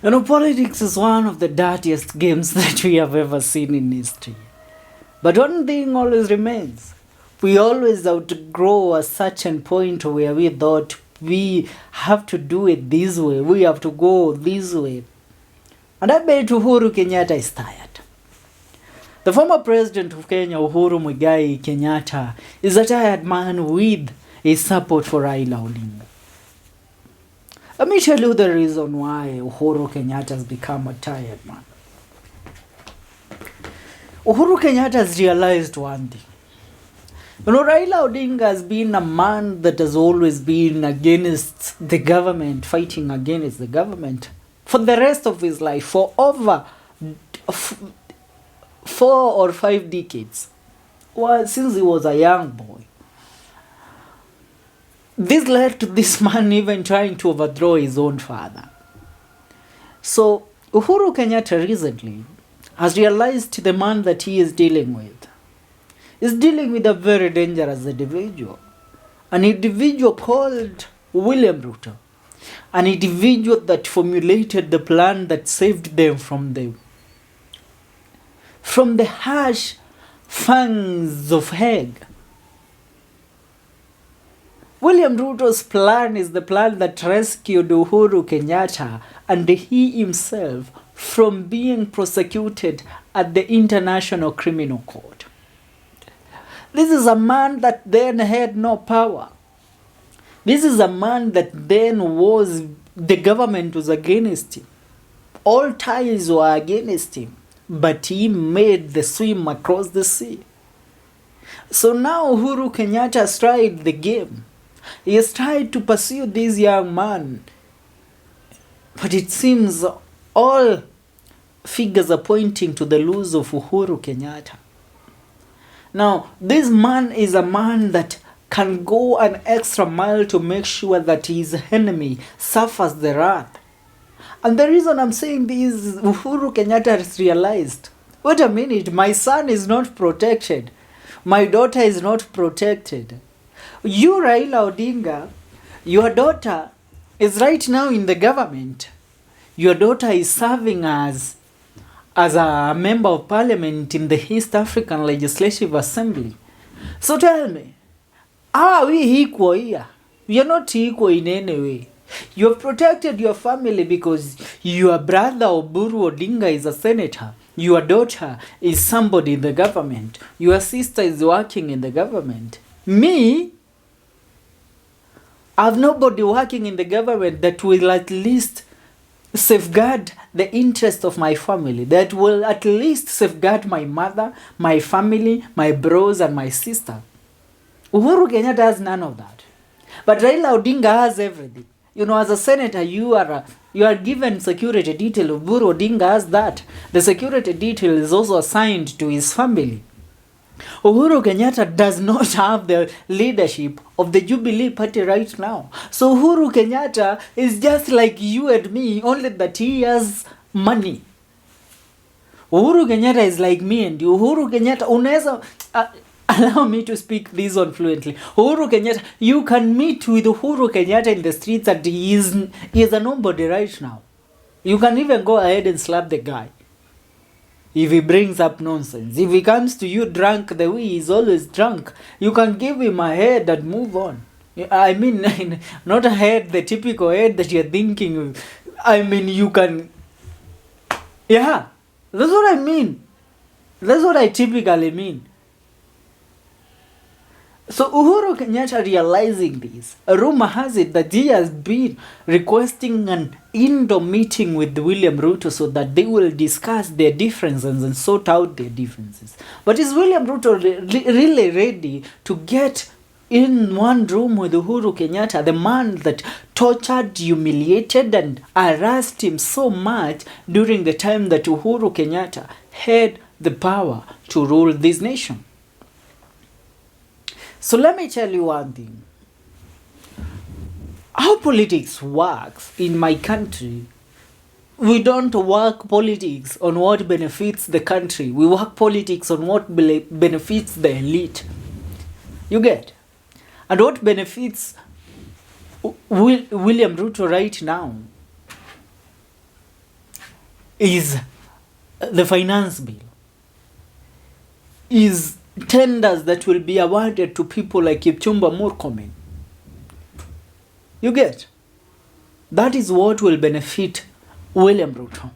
Politics is one of the dirtiest games that we have ever seen in history. But one thing always remains. We always outgrow a certain point where we thought we have to do it this way, we have to go this way. And I bet Uhuru Kenyatta is tired. The former president of Kenya, Uhuru Kenyatta, is a tired man with his support for Raila Odinga. Let me tell you the reason why Uhuru Kenyatta has become a tired man. Uhuru Kenyatta has realized one thing. Raila Odinga has been a man that has always been against the government, fighting against the government for the rest of his life, for over 4 or 5 decades. Well, since he was a young boy. This led to this man even trying to overthrow his own father. So, Uhuru Kenyatta recently has realized the man that he is dealing with is dealing with a very dangerous individual. An individual called William Ruto. An individual that formulated the plan that saved them from the harsh fangs of Hague. William Ruto's plan is the plan that rescued Uhuru Kenyatta and he himself from being prosecuted at the International Criminal Court. This is a man that then had no power. This is a man that then the government was against him. All ties were against him, but he made the swim across the sea. So now Uhuru Kenyatta has tried the game. He has tried to pursue this young man, but it seems all figures are pointing to the lose of Uhuru Kenyatta. Now, this man is a man that can go an extra mile to make sure that his enemy suffers the wrath. And the reason I'm saying this is Uhuru Kenyatta has realized, wait a minute, my son is not protected. My daughter is not protected. You, Raila Odinga, your daughter is right now in the government. Your daughter is serving as a member of parliament in the East African Legislative Assembly. So tell me, how are we equal here? We are not equal in any way. You have protected your family because your brother Uhuru Odinga is a senator. Your daughter is somebody in the government. Your sister is working in the government. Me, I have nobody working in the government that will at least safeguard the interest of my family, that will at least safeguard my mother, my family, my bros, and my sister. Uhuru Kenyatta has none of that. But Raila Odinga has everything. As a senator, you are given security detail. Uhuru Odinga has that. The security detail is also assigned to his family. Uhuru Kenyatta does not have the leadership of the Jubilee Party right now. So Uhuru Kenyatta is just like you and me, only that he has money. Uhuru Kenyatta is like me and you. Uhuru Kenyatta, unaweza allow me to speak this one fluently. Uhuru Kenyatta, you can meet with Uhuru Kenyatta in the streets and he is a nobody right now. You can even go ahead and slap the guy if he brings up nonsense. If he comes to you drunk the way he's always drunk, you can give him a head and move on. I mean, not a head, the typical head that you're thinking. I mean, you can... Yeah, that's what I mean. That's what I typically mean. So Uhuru Kenyatta realizing this, a rumor has it that he has been requesting an indoor meeting with William Ruto so that they will discuss their differences and sort out their differences. But is William Ruto really ready to get in one room with Uhuru Kenyatta, the man that tortured, humiliated and harassed him so much during the time that Uhuru Kenyatta had the power to rule this nation? So let me tell you one thing. How politics works in my country, we don't work politics on what benefits the country. We work politics on what benefits the elite. You get? And what benefits William Ruto right now is the finance bill, is tenders that will be awarded to people like Kipchumba Murkomen. You get? That is what will benefit William Ruto.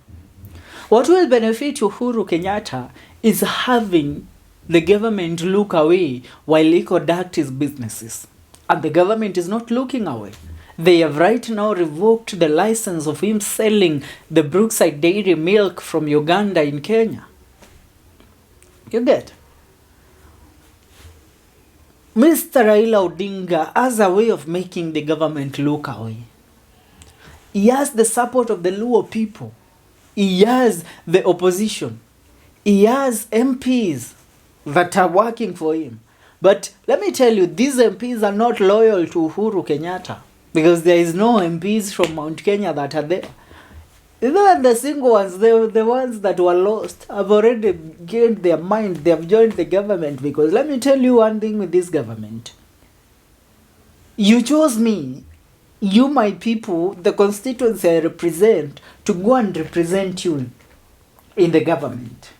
What will benefit Uhuru Kenyatta is having the government look away while he conducts his businesses. And the government is not looking away. They have right now revoked the license of him selling the Brookside Dairy milk from Uganda in Kenya. You get? Mr. Raila Odinga has a way of making the government look away. He has the support of the Luo people. He has the opposition. He has MPs that are working for him. But let me tell you, these MPs are not loyal to Uhuru Kenyatta because there is no MPs from Mount Kenya that are there. Even the single ones, the ones that were lost, have already gained their mind. They have joined the government because let me tell you one thing with this government. You chose me, you my people, the constituency I represent, to go and represent you in the government.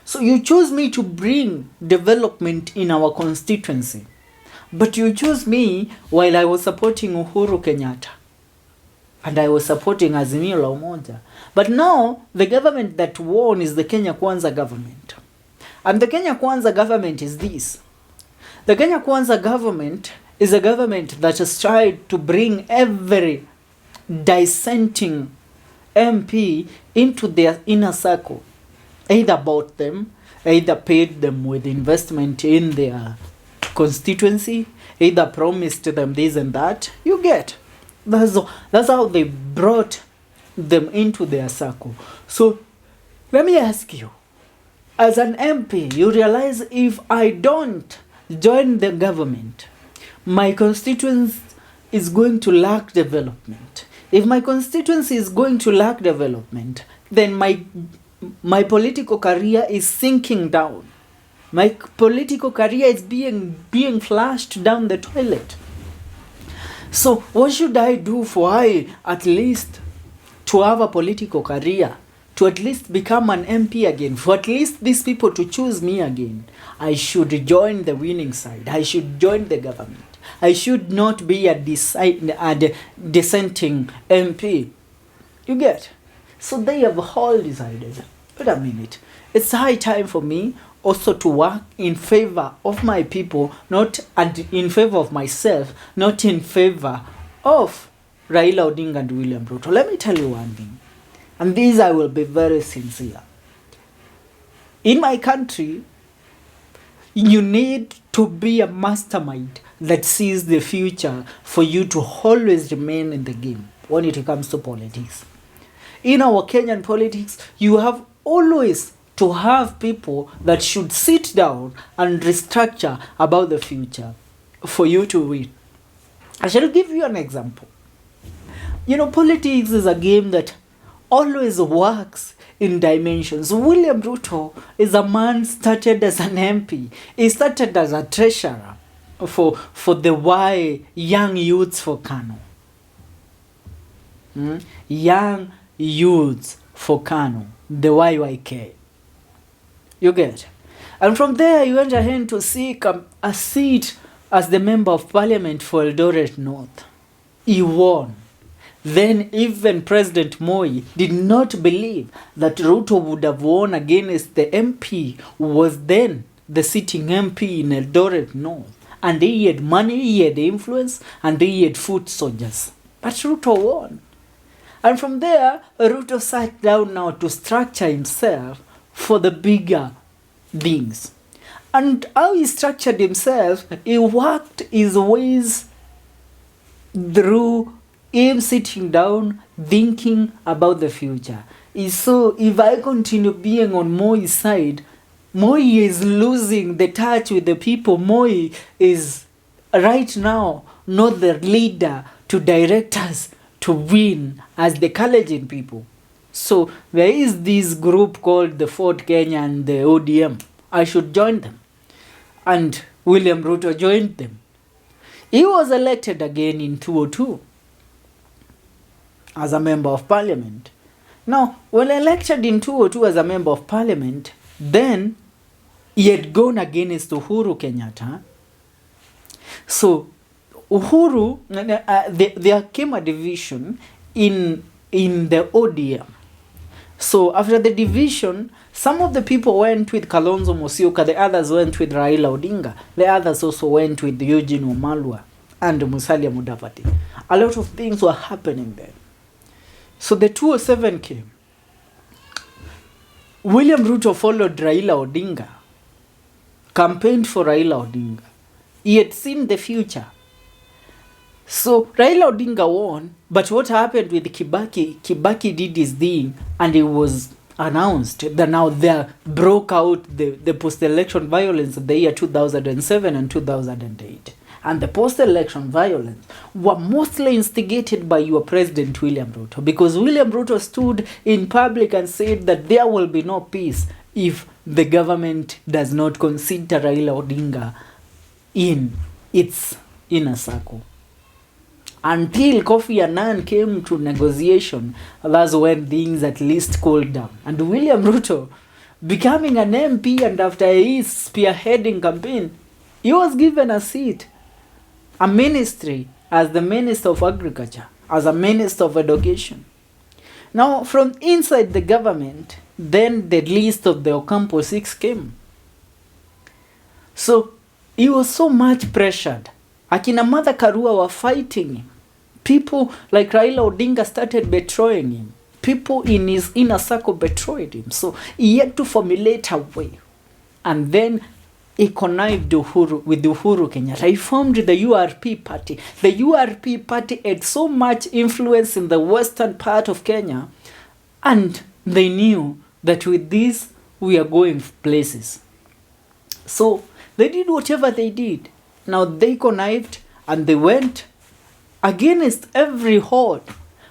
So you chose me to bring development in our constituency. But you chose me while I was supporting Uhuru Kenyatta. And I was supporting Azimio la Umoja. But now, the government that won is the Kenya Kwanza government. And the Kenya Kwanza government is this. The Kenya Kwanza government is a government that has tried to bring every dissenting MP into their inner circle. Either bought them, either paid them with investment in their constituency, either promised them this and that. You get. That's how they brought them into their circle. So let me ask you, as an MP, you realize if I don't join the government, my constituency is going to lack development. If my constituency is going to lack development, then my political career is sinking down. My political career is being flushed down the toilet. So what should I do for I at least to have a political career, to at least become an MP again, for at least these people to choose me again? I should join the winning side. I should join the government. I should not be a dissenting MP. You get? So they have all decided, wait a minute, it's high time for me also to work in favor of my people, not and in favor of myself, not in favor of Raila Odinga and William Ruto. Let me tell you one thing, and this I will be very sincere. In my country, you need to be a mastermind that sees the future for you to always remain in the game when it comes to politics. In our Kenyan politics, you have always to have people that should sit down and restructure about the future for you to win. I shall give you an example. You know, politics is a game that always works in dimensions. William Ruto is a man started as an MP. He started as a treasurer for the young youths for Kano. Young youths for Kano, the YYK. You get? And from there, you went ahead to seek a seat as the Member of Parliament for Eldoret North. He won. Then even President Moi did not believe that Ruto would have won against the MP who was then the sitting MP in Eldoret North. And he had money, he had influence, and he had foot soldiers. But Ruto won. And from there, Ruto sat down now to structure himself for the bigger things. And how he structured himself, he worked his ways through him sitting down, thinking about the future. So if I continue being on Moi's side, Moi is losing the touch with the people. Moi is right now not the leader to direct us to win as the Kalenjin people. So there is this group called the Fort Kenya and the ODM. I should join them. And William Ruto joined them. He was elected again in 2002 as a member of parliament. Now, when elected in 2002 as a member of parliament, then he had gone against Uhuru Kenyatta. So Uhuru, there came a division in the ODM. So after the division, some of the people went with Kalonzo Musyoka, the others went with Raila Odinga, the others also went with Eugene Wamalwa and Musalia Mudavadi. A lot of things were happening there. So the 2007 came. William Ruto followed Raila Odinga, campaigned for Raila Odinga. He had seen the future. So Raila Odinga won, but what happened with Kibaki? Kibaki did his thing, and it was announced that now there broke out the post-election violence of the year 2007 and 2008. And the post-election violence were mostly instigated by your President William Ruto, because William Ruto stood in public and said that there will be no peace if the government does not consider Raila Odinga in its inner circle. Until Kofi Annan came to negotiation, that's when things at least cooled down. And William Ruto, becoming an MP and after his spearheading campaign, he was given a seat, a ministry as the Minister of Agriculture, as a Minister of Education. Now, from inside the government, then the list of the Ocampo 6 came. So, he was so much pressured. Akina Martha Karua were fighting him. People like Raila Odinga started betraying him. People in his inner circle betrayed him. So he had to formulate a way. And then he connived with Uhuru Kenyatta. He formed the URP party. The URP party had so much influence in the western part of Kenya. And they knew that with this, we are going places. So they did whatever they did. Now they connived and they went against every hold.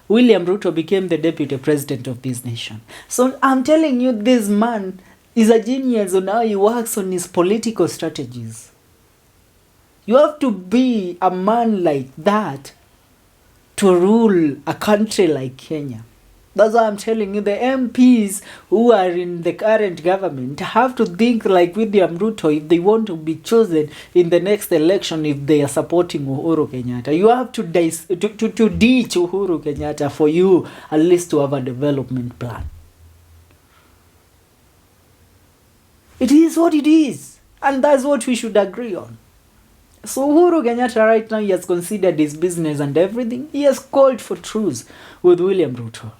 William Ruto became the deputy president of this nation. So I'm telling you, this man is a genius on how he works on his political strategies. You have to be a man like that to rule a country like Kenya. That's why I'm telling you, the MPs who are in the current government have to think like William Ruto if they want to be chosen in the next election, if they are supporting Uhuru Kenyatta. You have to ditch Uhuru Kenyatta for you at least to have a development plan. It is what it is. And that's what we should agree on. So Uhuru Kenyatta right now, he has considered his business and everything. He has called for truce with William Ruto.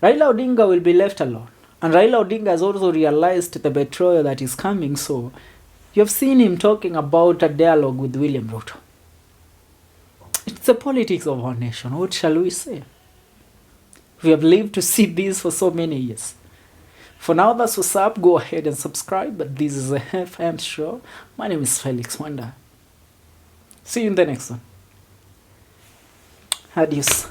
Raila Odinga will be left alone. And Raila Odinga has also realized the betrayal that is coming. So you have seen him talking about a dialogue with William Ruto. It's the politics of our nation. What shall we say? We have lived to see this for so many years. For now, that's what's up. Go ahead and subscribe. But this is a FM show. My name is Felix Wanda. See you in the next one. Adios.